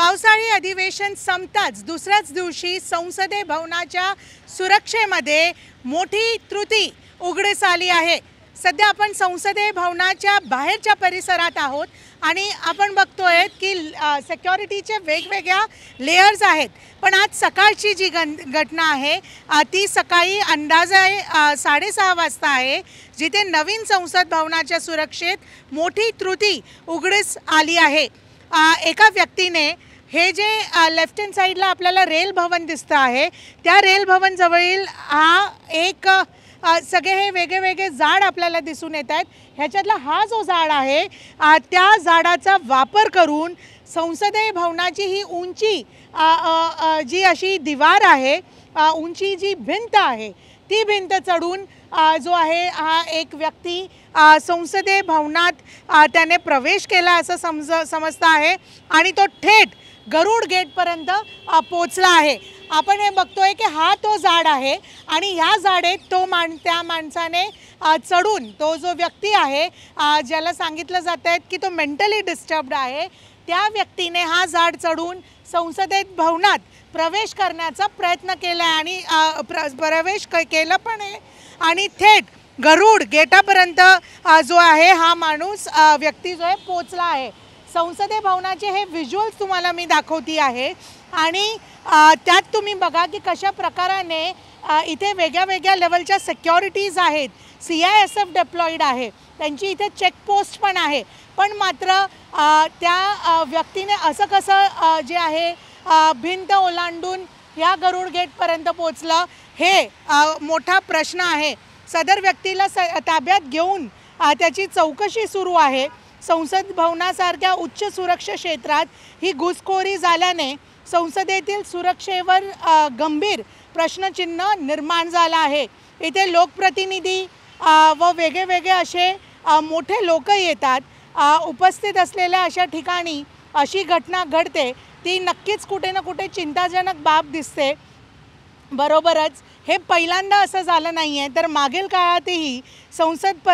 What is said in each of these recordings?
पावसाळी अधिवेशन संपताच दुसऱ्याच दिवशी संसदे भवनाच्या सुरक्षेमध्ये मोठी त्रुटी उघडीस आली आहे। सध्या आपण संसदे भवनाच्या बाहेरच्या परिसरात आहोत आणि आपण बघतोय की सिक्युरिटीचे वेगवेगळ्या लेयर्स आहेत। पण आज सकाळची जी घटना आहे ती सकाळी अंदाजे 6:30 वाजता आहे, जिथे नवीन संसद भवनाच्या सुरक्षेत मोठी त्रुटी उघडीस आली आहे। एका व्यक्तीने हे जे लेफ्ट हँड साइडला आपल्याला रेल भवन दिसतं आहे, त्या रेल भवन जवळील हा एक सगळे हे वेगळे वेगळे झाड आपल्याला दिसून येत आहेत। ह्याच्यातला हा जो झाड आहे त्या झाडाचा वापर करून संसदे भवनाची ही उंची जी अशी दीवार आहे, उंची जी भिंत आहे, ती भिंत चढून जो आहे हा एक व्यक्ती संसदे भवनात त्याने प्रवेश केला असं समजतं आहे आणि तो थेट गरुड गेटपर्यंत पोचला आहे। आपण हे बघतोय की हा तो झाड आहे आणि ह्या झाडेत त्या माणसाने चढून, तो जो व्यक्ती आहे ज्याला सांगितलं जात आहे की तो मेंटली डिस्टर्ब्ड आहे, त्या व्यक्तीने हा झाड चढून संसदेत भवनात प्रवेश करण्याचा प्रयत्न केला आणि प्रवेश केला पण आहे आणि थेट गरुड गेटापर्यंत जो आहे हा माणूस व्यक्ती जो आहे पोचला आहे। संसदे भवनाचे हे व्हिज्युअल्स तुम्हाला मी दाखवती आहे आणि त्यात तुम्ही बघा की कशा प्रकाराने इथे वेगळ्या वेगळ्या लेवलच्या सिक्युरिटीज आहेत, CISF डिप्लॉईड आहे, त्यांची इथे चेकपोस्ट पण आहे। पण मात्र त्या व्यक्तीने असं कसं जे आहे भिंत ओलांडून या गरुड गेटपर्यंत पोचलं, हे मोठा प्रश्न आहे। सदर व्यक्तीला ताब्यात घेऊन त्याची चौकशी सुरू आहे। संसद भवनासारख्या उच्च सुरक्षा क्षेत्रात ही घुसखोरी झाल्याने संसदेतील सुरक्षेवर गंभीर प्रश्नचिन्ह निर्माण झाला आहे। इथे लोकप्रतिनिधी व वेगळे वेगळे असे मोठे लोक येतात। उपस्थित असलेल्या अशा ठिकाणी अशी घटना घडते ती नक्कीच कुठे ना कुठे चिंताजनक बाब दिसते। बरोबरच हे पहिल्यांदा असं झालं नाही आहे, तर मागील काळातही संसद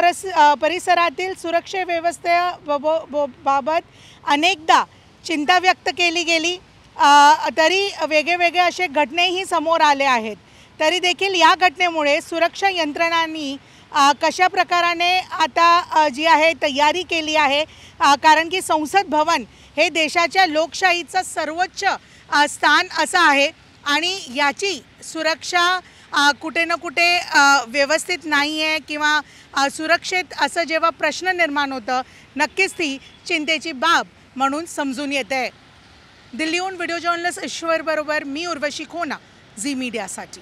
परिसरातील सुरक्षा व्यवस्थेबाबत अनेकदा चिंता व्यक्त केली गेली, तरी वेगळे वेगळे असे घटनेही समोर आले आहेत। तरी देखील या घटनेमुळे सुरक्षा यंत्रणांनी कशा प्रकाराने आता जी आहे तयारी केली आहे, कारण की संसद भवन हे देशाच्या लोकशाहीचं सर्वोच्च स्थान असं आहे आणि याची सुरक्षा कुठे ना कुठे व्यवस्थित नाही आहे किंवा सुरक्षित असं जेव्हा प्रश्न निर्माण होतं, नक्कीच ती चिंतेची बाब म्हणून समजून येते। दिल्लीहून व्हिडिओ जर्नलिस्ट ईश्वर बरोबर मी उर्वशी खोना, झी मीडियासाठी।